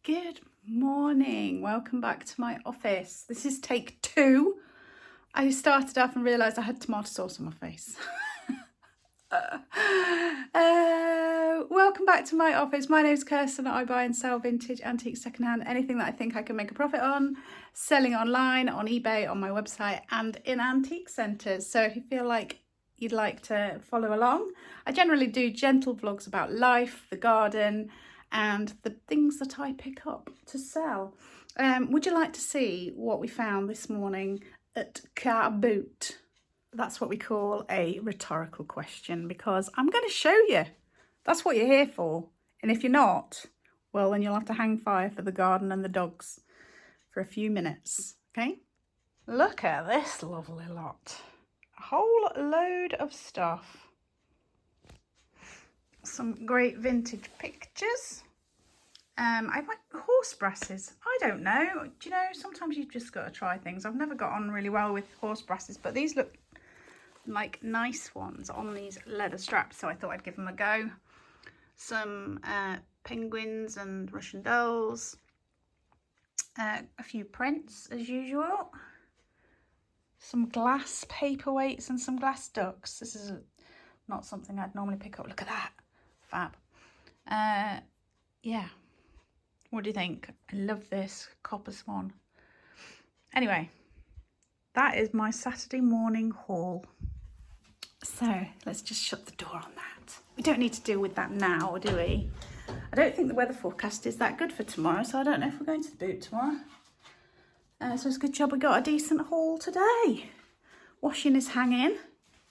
Good morning. Welcome back to my office. This is take 2. I started off and realised I had tomato sauce on my face. Welcome back to my office. My name is Kirsten. I buy and sell vintage, antique, secondhand, anything that I think I can make a profit on, selling online, on eBay, on my website, and in antique centres. So if you feel like you'd like to follow along, I generally do gentle vlogs about life, the garden, and the things that I pick up to sell. Would you like to see what we found this morning at Car Boot? That's what we call a rhetorical question, because I'm going to show you. That's what you're here for. And if you're not, well, then you'll have to hang fire for the garden and the dogs for a few minutes, okay? Look at this lovely lot. A whole load of stuff. Some great vintage pictures. I like horse brasses. I don't know. Do you know, sometimes you've just got to try things. I've never got on really well with horse brasses, but these look like nice ones on these leather straps, so I thought I'd give them a go. Some penguins and Russian dolls. A few prints as usual. Some glass paperweights and some glass ducks. This is not something I'd normally pick up. Look at that. Fab. Yeah. What do you think? I love this copper swan. Anyway, that is my Saturday morning haul. So let's just shut the door on that. We don't need to deal with that now, do we? I don't think the weather forecast is that good for tomorrow, so I don't know if we're going to the boot tomorrow. So it's a good job we got a decent haul today. Washing is hanging.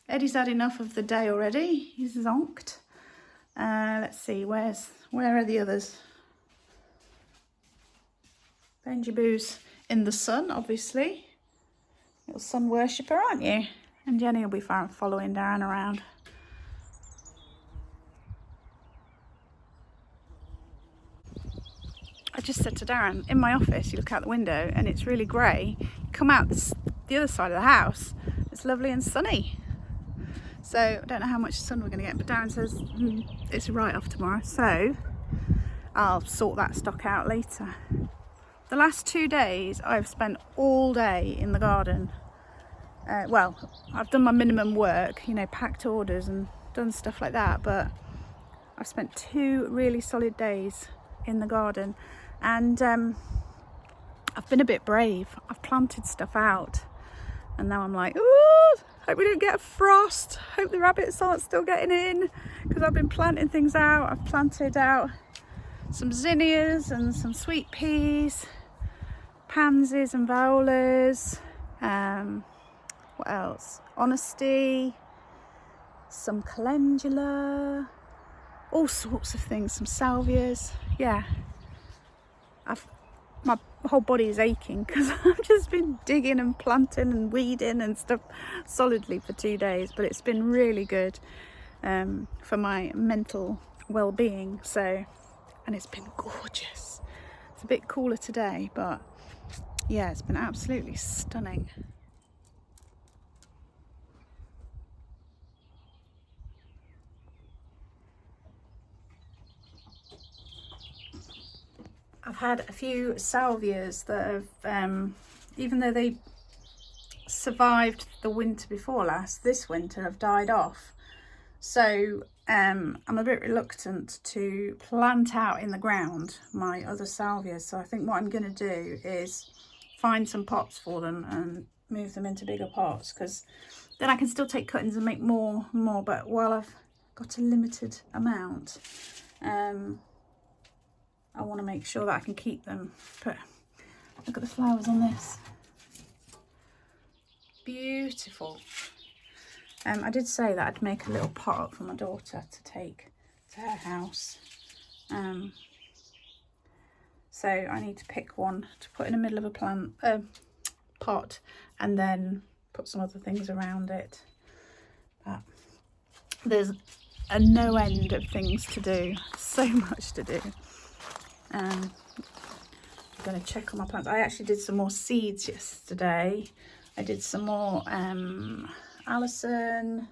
Eddie's had enough of the day already. He's zonked. Let's see, where are the others? Benji Boo's in the sun, obviously. Little sun worshipper, aren't you? And Jenny will be following Darren around. I just said to Darren, in my office, you look out the window and it's really grey. You come out the other side of the house, it's lovely and sunny. So I don't know how much sun we're going to get, but Darren says it's a write-off tomorrow. So I'll sort that stock out later. The last 2 days, I've spent all day in the garden. Well, I've done my minimum work, you know, packed orders and done stuff like that, but I've spent 2 really solid days in the garden, and I've been a bit brave. I've planted stuff out, and now I'm like, ooh, hope we don't get a frost. Hope the rabbits aren't still getting in, because I've been planting things out. I've planted out some zinnias and some sweet peas, pansies and violas, what else? Honesty, some calendula, all sorts of things, some salvias. Yeah, my whole body is aching because I've just been digging and planting and weeding and stuff solidly for 2 days, but it's been really good for my mental well-being. So, and it's been gorgeous. It's a bit cooler today, but yeah, it's been absolutely stunning. I've had a few salvias that have, even though they survived the winter before last, this winter have died off. So I'm a bit reluctant to plant out in the ground my other salvias. So I think what I'm going to do is find some pots for them and move them into bigger pots, because then I can still take cuttings and make more. But while I've got a limited amount, I want to make sure that I can keep them. But look at the flowers on this. Beautiful. I did say that I'd make a little pot up for my daughter to take to her house. So I need to pick one to put in the middle of a pot, and then put some other things around it. But there's a no end of things to do. So much to do. I'm going to check on my plants. I actually did some more seeds yesterday. I did some more Alison,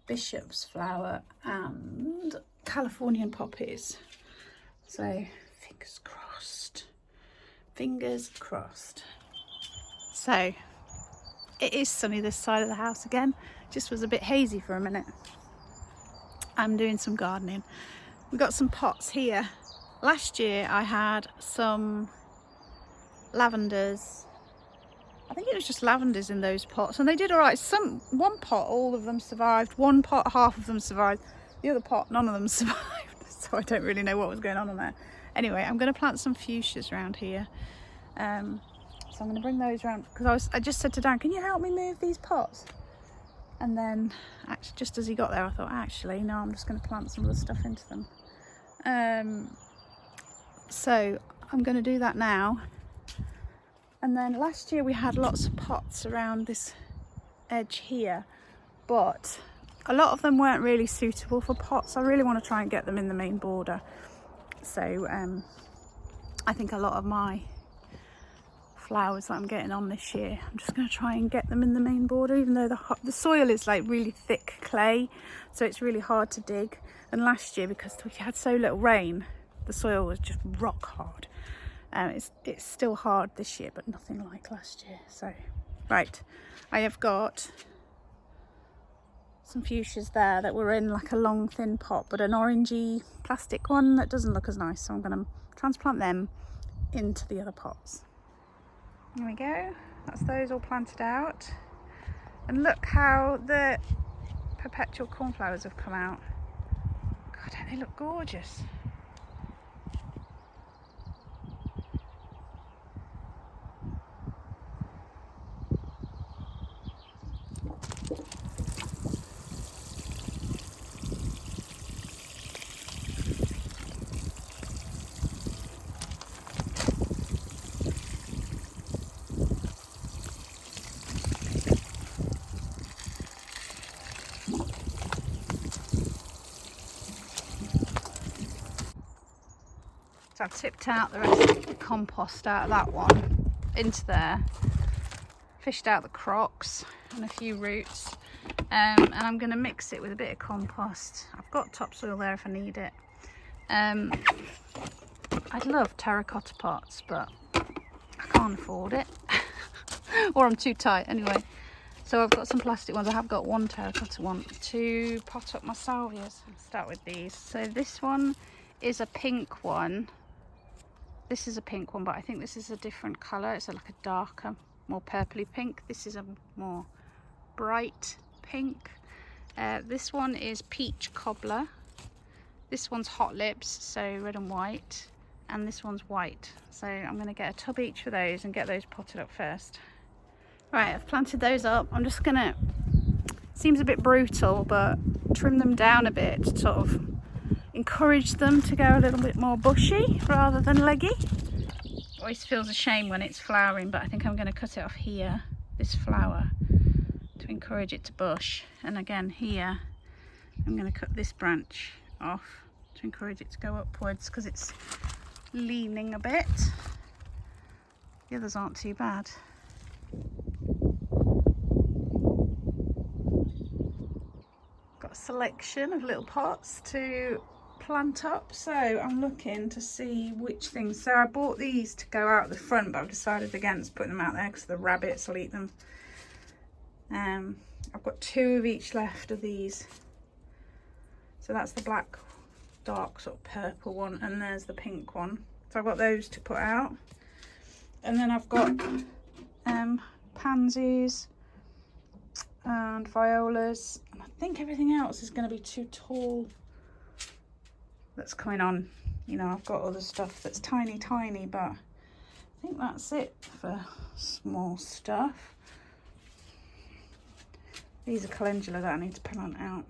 bishop's flower and Californian poppies. So Fingers crossed. Fingers crossed. So it is sunny this side of the house again. Just was a bit hazy for a minute. I'm doing some gardening. We've got some pots here. Last year I had some lavenders. I think it was just lavenders in those pots, and they did all right. One pot, all of them survived. One pot, half of them survived. The other pot, none of them survived. So I don't really know what was going on there. Anyway, I'm going to plant some fuchsias around here. So I'm going to bring those around because I just said to Darren, can you help me move these pots? And then actually, just as he got there, I thought, actually, no, I'm just going to plant some of the stuff into them. So I'm going to do that now. And then last year we had lots of pots around this edge here, but a lot of them weren't really suitable for pots. I really want to try and get them in the main border. So I think a lot of my flowers that I'm getting on this year, I'm just going to try and get them in the main border, even though the soil is like really thick clay, so it's really hard to dig. And last year, because we had so little rain, the soil was just rock hard. It's still hard this year, but nothing like last year. So, right, I have got some fuchsias there that were in like a long thin pot, but an orangey plastic one that doesn't look as nice. So I'm going to transplant them into the other pots. There we go. That's those all planted out. And look how the perpetual cornflowers have come out. God, don't they look gorgeous? So I've tipped out the rest of the compost out of that one into there, fished out the crocks and a few roots, and I'm going to mix it with a bit of compost. I've got topsoil there if I need it. I'd love terracotta pots, but I can't afford it or I'm too tight anyway. So I've got some plastic ones. I have got one terracotta one to pot up my salvias. I'll start with these. So this one is a pink one. This is a pink one, but I think this is a different colour. It's like a darker, more purpley pink. This is a more bright pink. This one is peach cobbler. This one's hot lips, so red and white. And this one's white. So I'm going to get a tub each for those and get those potted up first. Right, I've planted those up. I'm just going to, seems a bit brutal, but trim them down a bit to sort of encourage them to go a little bit more bushy rather than leggy. Always feels a shame when it's flowering, but I think I'm going to cut it off here, this flower, to encourage it to bush. And again here, I'm going to cut this branch off to encourage it to go upwards because it's leaning a bit. The others aren't too bad. Got a selection of little pots to plant up, so I'm looking to see which things. So I bought these to go out the front, but I've decided against putting them out there because the rabbits will eat them. I've got 2 of each left of these. So that's the black, dark sort of purple one, and there's the pink one. So I've got those to put out. And then I've got pansies and violas, and I think everything else is going to be too tall. That's coming on. You know, I've got other stuff that's tiny, but I think that's it for small stuff. These are calendula that I need to plant out.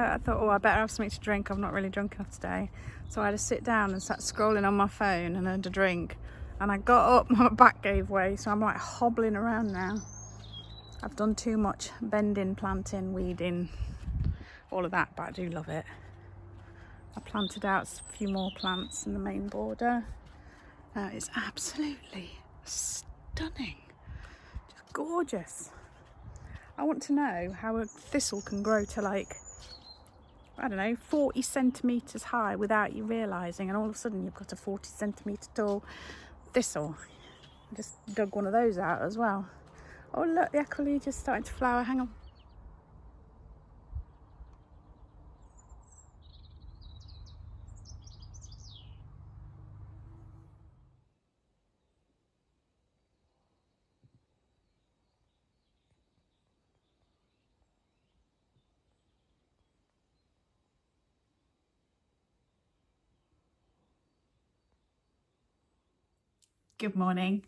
I thought, oh, I better have something to drink. I've not really drunk enough today. So I had to sit down and sat scrolling on my phone and had a drink. and I got up, my back gave way, so I'm like hobbling around now. I've done too much bending, planting, weeding, all of that, but I do love it. I planted out a few more plants in the main border. It's absolutely stunning, just gorgeous. I want to know how a thistle can grow to like, I don't know, 40 centimetres high without you realising, and all of a sudden you've got a 40 centimetre tall thistle. I just dug one of those out as well. Oh look, the echolalia is starting to flower. Hang on. Good morning.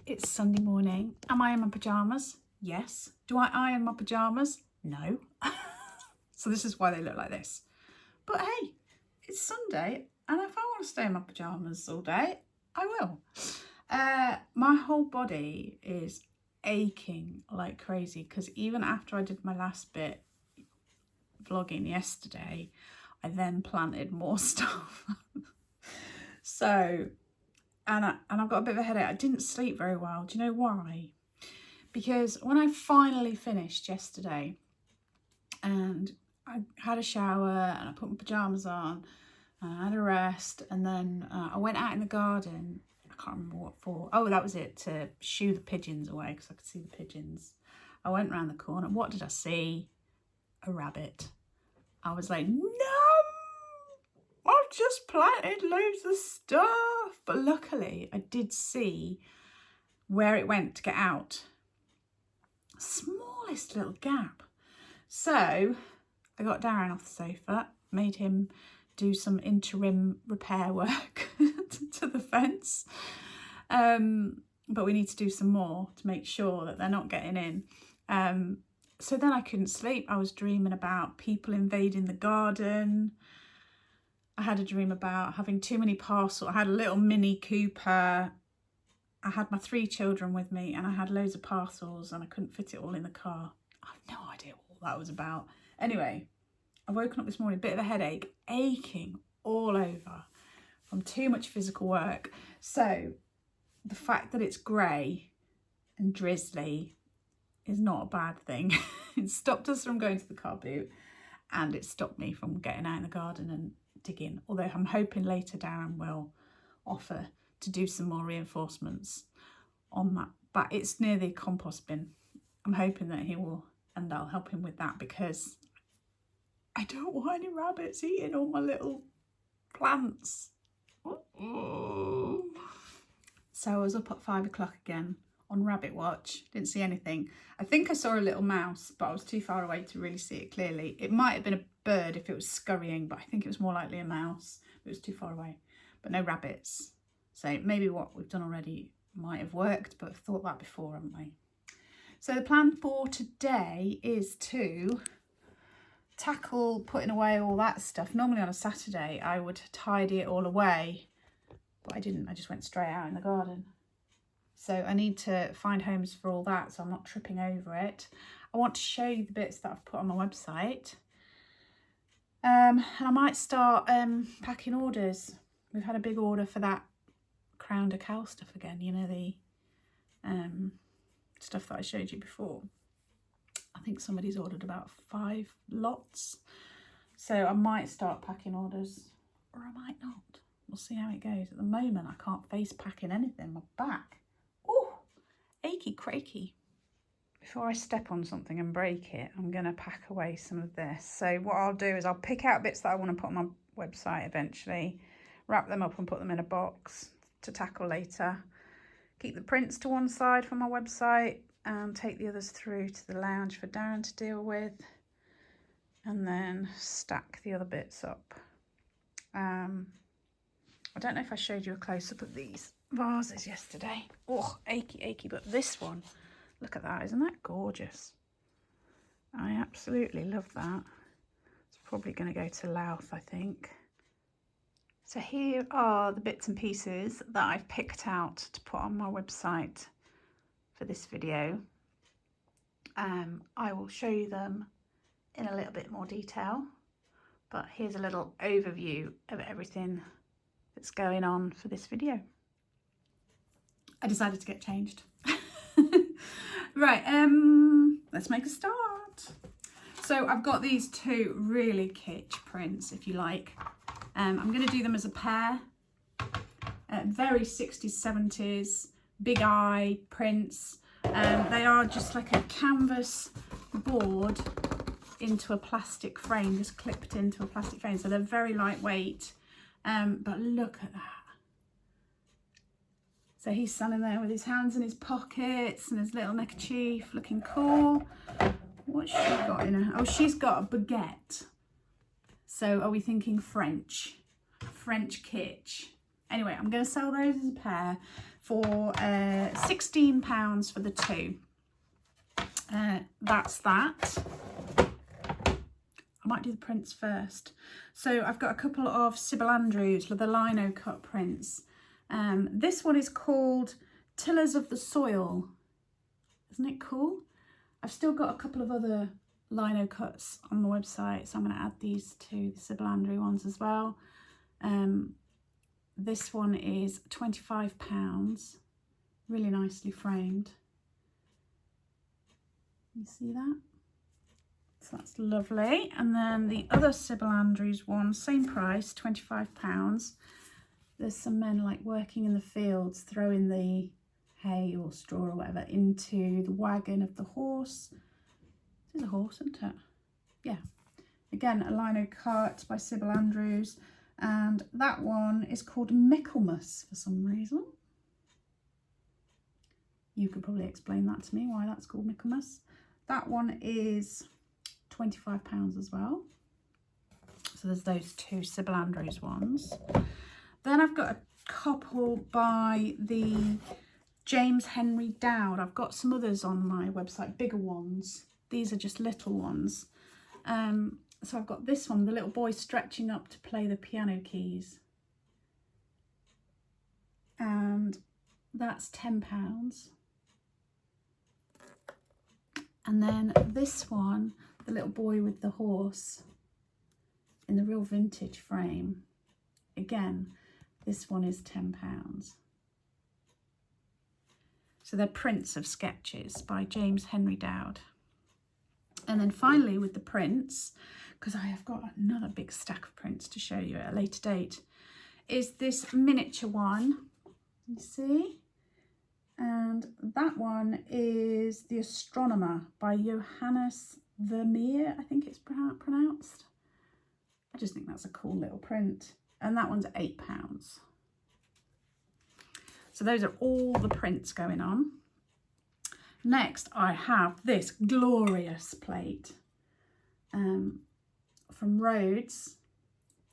It's Sunday morning. Am I in my pyjamas? Yes. Do I iron my pyjamas? No. So this is why they look like this. But hey, it's Sunday, and if I want to stay in my pyjamas all day, I will. My whole body is aching like crazy because even after I did my last bit vlogging yesterday, I then planted more stuff. So, and I've got a bit of a headache. I didn't sleep very well. Do you know why? Because when I finally finished yesterday and I had a shower and I put my pyjamas on and I had a rest, and then I went out in the garden. I can't remember what for. Oh, that was it, to shoo the pigeons away because I could see the pigeons. I went round the corner. What did I see? A rabbit. I was like, no, I've just planted loads of stuff. But luckily I did see where it went to get out. Smallest little gap. So I got Darren off the sofa, made him do some interim repair work to the fence. But we need to do some more to make sure that they're not getting in. So then I couldn't sleep. I was dreaming about people invading the garden. I had a dream about having too many parcels. I had a little Mini Cooper. I had my 3 children with me and I had loads of parcels and I couldn't fit it all in the car. I have no idea what that was about. Anyway, I've woken up this morning, a bit of a headache, aching all over from too much physical work. So the fact that it's grey and drizzly is not a bad thing. It stopped us from going to the car boot and it stopped me from getting out in the garden and digging. Although I'm hoping later Darren will offer to do some more reinforcements on that. But it's near the compost bin. I'm hoping that he will, and I'll help him with that because I don't want any rabbits eating all my little plants. So I was up at 5 o'clock again on rabbit watch. Didn't see anything. I think I saw a little mouse, but I was too far away to really see it clearly. It might have been a bird if it was scurrying, but I think it was more likely a mouse. It was too far away, but no rabbits. So maybe what we've done already might have worked, but we've thought that before, haven't we? So the plan for today is to tackle putting away all that stuff. Normally on a Saturday I would tidy it all away, but I didn't. I just went straight out in the garden. So I need to find homes for all that so I'm not tripping over it. I want to show you the bits that I've put on my website. And I might start packing orders. We've had a big order for that Crown de Cal stuff again, you know, the stuff that I showed you before. I think somebody's ordered about 5 lots. So I might start packing orders, or I might not. We'll see how it goes. At the moment, I can't face packing anything. My back, oh, achy cracky. Before I step on something and break it, I'm going to pack away some of this. So what I'll do is I'll pick out bits that I want to put on my website eventually, wrap them up and put them in a box to tackle later. Keep the prints to one side from my website and take the others through to the lounge for Darren to deal with, and then stack the other bits up. I don't know if I showed you a close-up of these vases yesterday. Oh, achy, but this one, look at that, isn't that gorgeous? I absolutely love that. It's probably going to go to Louth, I think. So here are the bits and pieces that I've picked out to put on my website for this video. I will show you them in a little bit more detail, but here's a little overview of everything that's going on for this video. I decided to get changed. Right, let's make a start. So I've got these two really kitsch prints, if you like. I'm going to do them as a pair. Very 60s, 70s, big eye prints. They are just like a canvas board into a plastic frame, just clipped into a plastic frame. So they're very lightweight. But look at that. So he's standing there with his hands in his pockets and his little neckerchief, looking cool. What's she got in her? Oh, she's got a baguette. So are we thinking French? French kitsch. Anyway, I'm going to sell those as a pair for £16 for the two. That's that. I might do the prints first. So I've got a couple of Sybil Andrews with the lino cut prints. This one is called Tillers of the Soil. Isn't it cool? I've still got a couple of other lino cuts on the website, so I'm going to add these to the Sybil Andrew ones as well. This one is £25, really nicely framed. You see that? So that's lovely. And then the other Sybil Andrews one, same price, £25. There's some men like working in the fields, throwing the hay or straw or whatever into the wagon of the horse. This is a horse, isn't it? Yeah. Again, a lino cut by Sybil Andrews. And that one is called Michaelmas for some reason. You could probably explain that to me, why that's called Michaelmas. That one is £25 as well. So there's those two Sybil Andrews ones. Then I've got a couple by the James Henry Dowd. I've got some others on my website, bigger ones. These are just little ones. So I've got this one, the little boy stretching up to play the piano keys. And that's £10. And then this one, the little boy with the horse in the real vintage frame. Again, this one is £10. So they're prints of sketches by James Henry Dowd. And then finally with the prints, because I have got another big stack of prints to show you at a later date, is this miniature one, you see? And that one is The Astronomer by Johannes Vermeer, I think it's pronounced. I just think that's a cool little print. And that one's £8. So those are all the prints going on. Next, I have this glorious plate from Rhodes.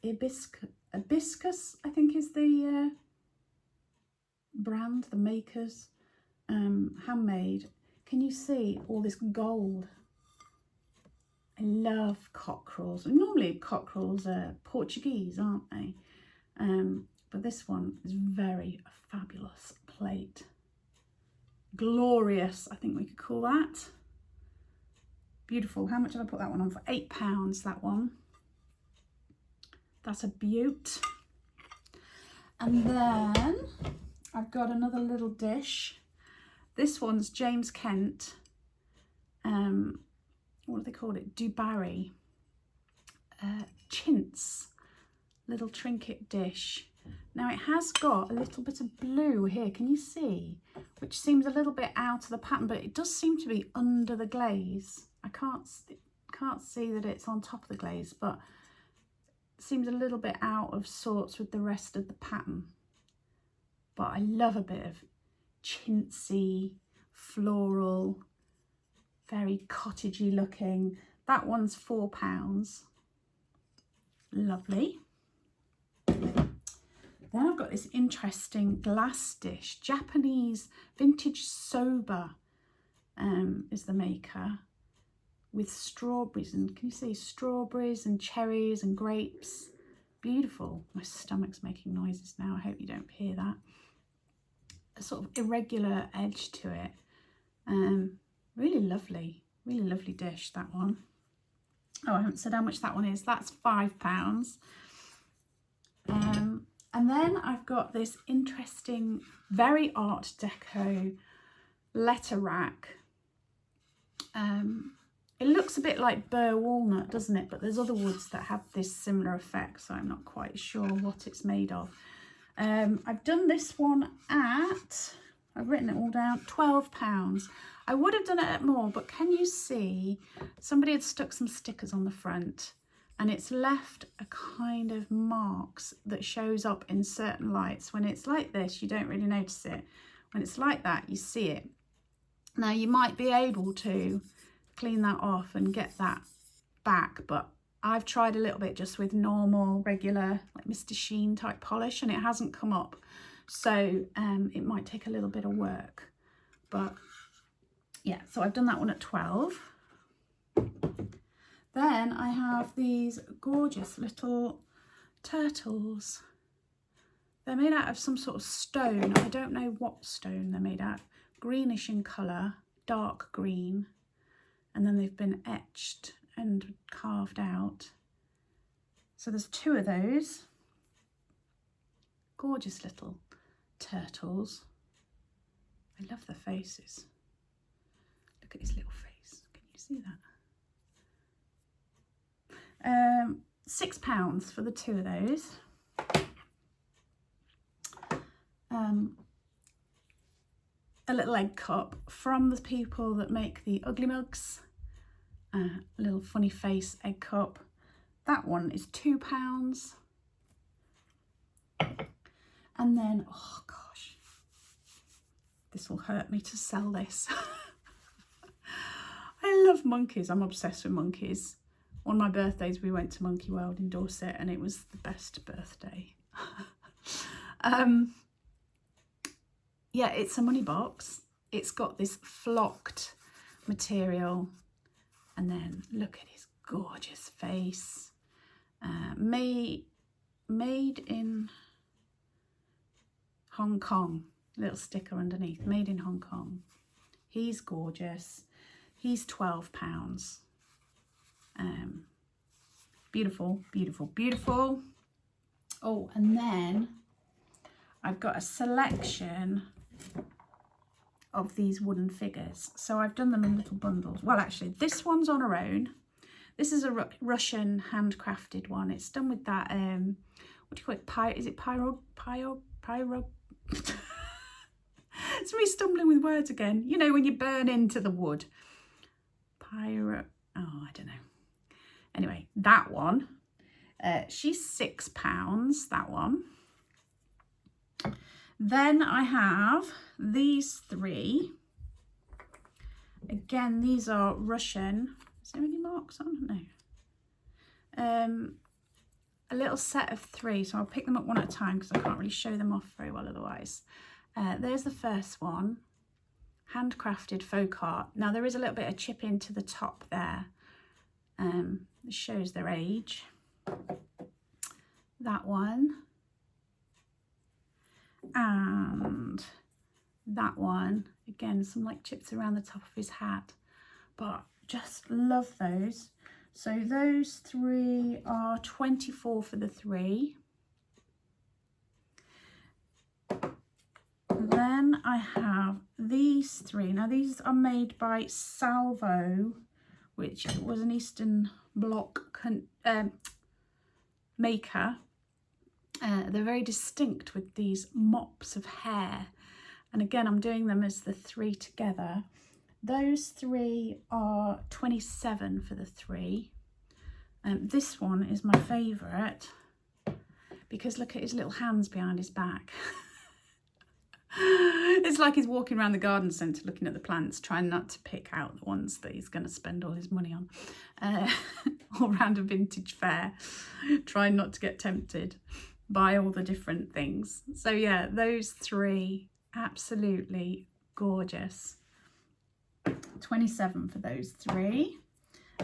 Hibiscus, I think is the brand, the makers. Handmade. Can you see all this gold? I love cockerels. Normally cockerels are Portuguese, aren't they? But this one is very fabulous plate. Glorious, I think we could call that. Beautiful. How much did I put that one on for? £8, that one. That's a beaut. And then I've got another little dish. This one's James Kent. What do they call it? Dubarry. Chintz. Little trinket dish. Now it has got a little bit of blue here, can you see? Which seems a little bit out of the pattern, but it does seem to be under the glaze. I can't see that it's on top of the glaze, but it seems a little bit out of sorts with the rest of the pattern. But I love a bit of chintzy, floral, very cottagey looking. That one's £4. Lovely. Then I've got this interesting glass dish. Japanese vintage soba is the maker, with strawberries, and can you see strawberries and cherries and grapes Beautiful. My stomach's making noises now. I hope you don't hear that. A sort of irregular edge to it. Really lovely dish, that one. Oh, I haven't said how much that one is. That's £5. And then I've got this interesting, very Art Deco letter rack. It looks a bit like burr walnut, doesn't it? But there's other woods that have this similar effect, so I'm not quite sure what it's made of. I've done this one at, I've written it all down, £12. I would have done it at more, but can you see somebody had stuck some stickers on the front and it's left a kind of marks that shows up in certain lights. When it's like this, you don't really notice it. When it's like that, you see it. Now you might be able to clean that off and get that back, but I've tried a little bit just with normal, regular, like Mr. Sheen type polish, and it hasn't come up. So it might take a little bit of work. But yeah, so I've done that one at 12. Then I have these gorgeous little turtles. They're made out of some sort of stone. I don't know what stone they're made out. Greenish in colour, dark green. And then they've been etched and carved out. So there's 2 of those. Gorgeous little turtles. I love their faces. Look at his little face. Can you see that? £6 for the 2 of those. A little egg cup from the people that make the Ugly Mugs. A little funny face egg cup. That one is £2. And then, oh gosh, this will hurt me to sell this. I love monkeys. I'm obsessed with monkeys. On my birthdays, we went to Monkey World in Dorset and it was the best birthday. Yeah, it's a money box. It's got this flocked material. And then look at his gorgeous face. Made in Hong Kong. Little sticker underneath. Made in Hong Kong. He's gorgeous. He's £12. Beautiful, beautiful, beautiful. Oh, and then I've got a selection of these wooden figures. So I've done them in little bundles. Well, actually, this one's on her own. This is a Russian handcrafted one. It's done with that, what do you call it? Is it pyro? It's me stumbling with words again. You know, when you burn into the wood. Oh, I don't know. Anyway, that one. She's £6, that one. Then I have these 3. Again, these are Russian. Is there any marks on? No. A little set of 3, so I'll pick them up one at a time because I can't really show them off very well otherwise. There's the first one. Handcrafted folk art. Now there is a little bit of chip into the top there. It shows their age. That one. And that one. Again, some like chips around the top of his hat. But just love those. So those 3 are 24 for the 3. Then I have these 3. Now these are made by Salvo, which was an Eastern Bloc maker. They're very distinct with these mops of hair. And again, I'm doing them as the 3 together. Those 3 are 27 for the 3. This one is my favourite because look at his little hands behind his back. It's like he's walking around the garden centre looking at the plants, trying not to pick out the ones that he's going to spend all his money on. All round a vintage fair, trying not to get tempted by all the different things. So yeah, those 3, absolutely gorgeous. 27 for those 3.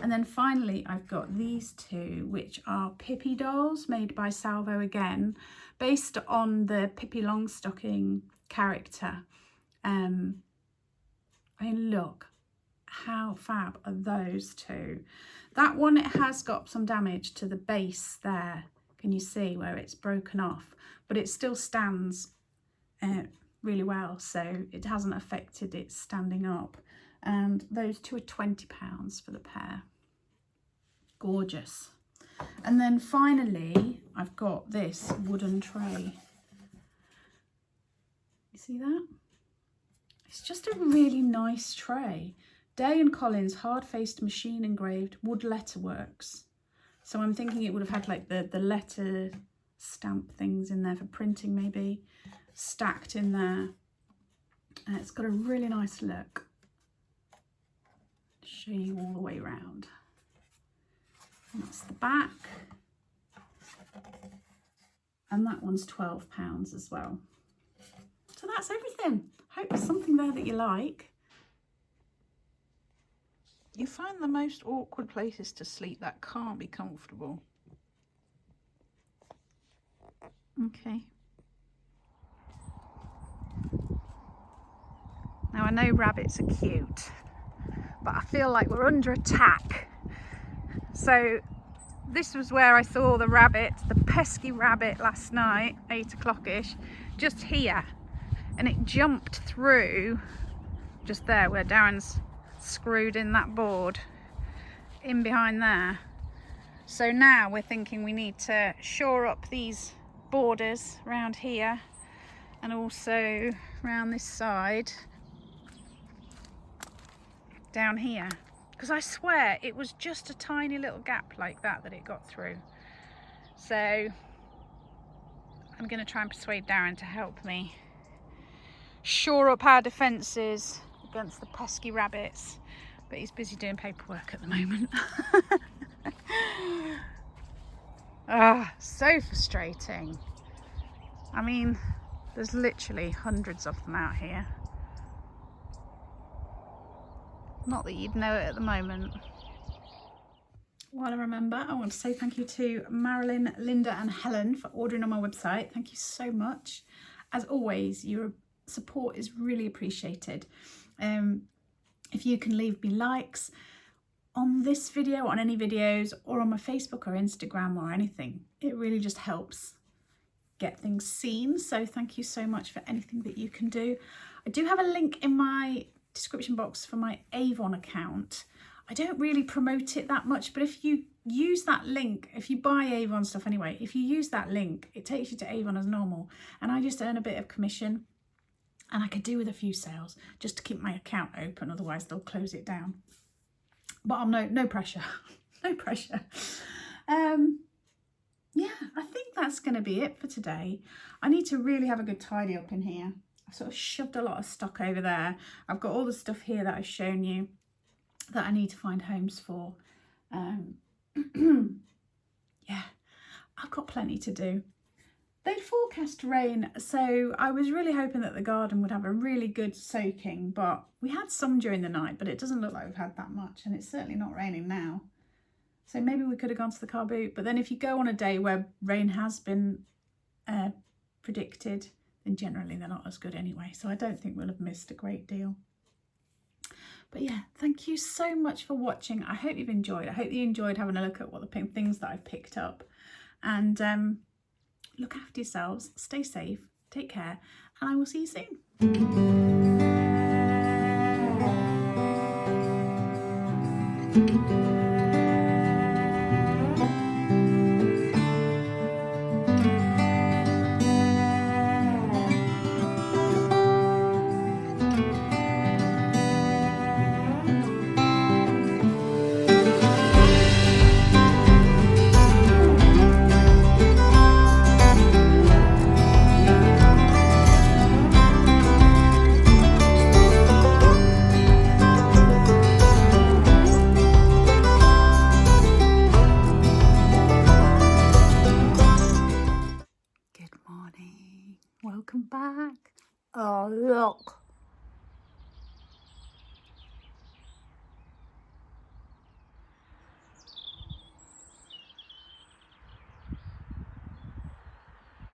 And then finally, I've got these two, which are Pippi dolls made by Salvo again, based on the Pippi Longstocking character. I mean, look, how fab are those two? That one, it has got some damage to the base there. Can you see where it's broken off? But it still stands really well, so it hasn't affected it standing up. And those two are £20 for the pair. Gorgeous. And then finally, I've got this wooden tray. You see that? It's just a really nice tray. Day and Collins hard-faced machine engraved wood letterworks. So I'm thinking it would have had like the letter stamp things in there for printing, maybe stacked in there. It's got a really nice look. Show you all the way around. And that's the back. And that one's £12 as well. So that's everything. Hope there's something there that you like. You find the most awkward places to sleep that can't be comfortable. Okay. Now I know rabbits are cute, but I feel like we're under attack. So this was where I saw the rabbit, the pesky rabbit last night, 8 o'clock-ish, just here. And it jumped through just there where Darren's screwed in that board, in behind there. So now we're thinking we need to shore up these borders around here and also around this side down here, because I swear it was just a tiny little gap like that it got through. So I'm going to try and persuade Darren to help me shore up our defences against the pesky rabbits, but he's busy doing paperwork at the moment. So frustrating. I mean, there's literally hundreds of them out here. Not that you'd know it at the moment. While I remember, I want to say thank you to Marilyn, Linda and Helen for ordering on my website. Thank you so much. As always, your support is really appreciated. If you can leave me likes on this video, on any videos, or on my Facebook or Instagram or anything, it really just helps get things seen. So thank you so much for anything that you can do. I do have a link in my description box for my Avon account. I don't really promote it that much, but if you use that link, if you buy Avon stuff anyway, if you use that link, it takes you to Avon as normal, and I just earn a bit of commission, and I could do with a few sales just to keep my account open, otherwise they'll close it down. But I'm no pressure. No pressure. Yeah, I think that's going to be it for today. I need to really have a good tidy up in here. I've sort of shoved a lot of stock over there. I've got all the stuff here that I've shown you that I need to find homes for. Yeah, I've got plenty to do. They'd forecast rain, so I was really hoping that the garden would have a really good soaking, but we had some during the night, but it doesn't look like we've had that much, and it's certainly not raining now. So maybe we could have gone to the car boot, but then if you go on a day where rain has been predicted, then generally they're not as good anyway, so I don't think we'll have missed a great deal. But yeah, thank you so much for watching. I hope you've enjoyed. I hope you enjoyed having a look at what the things that I've picked up. And look after yourselves, stay safe, take care, and I will see you soon.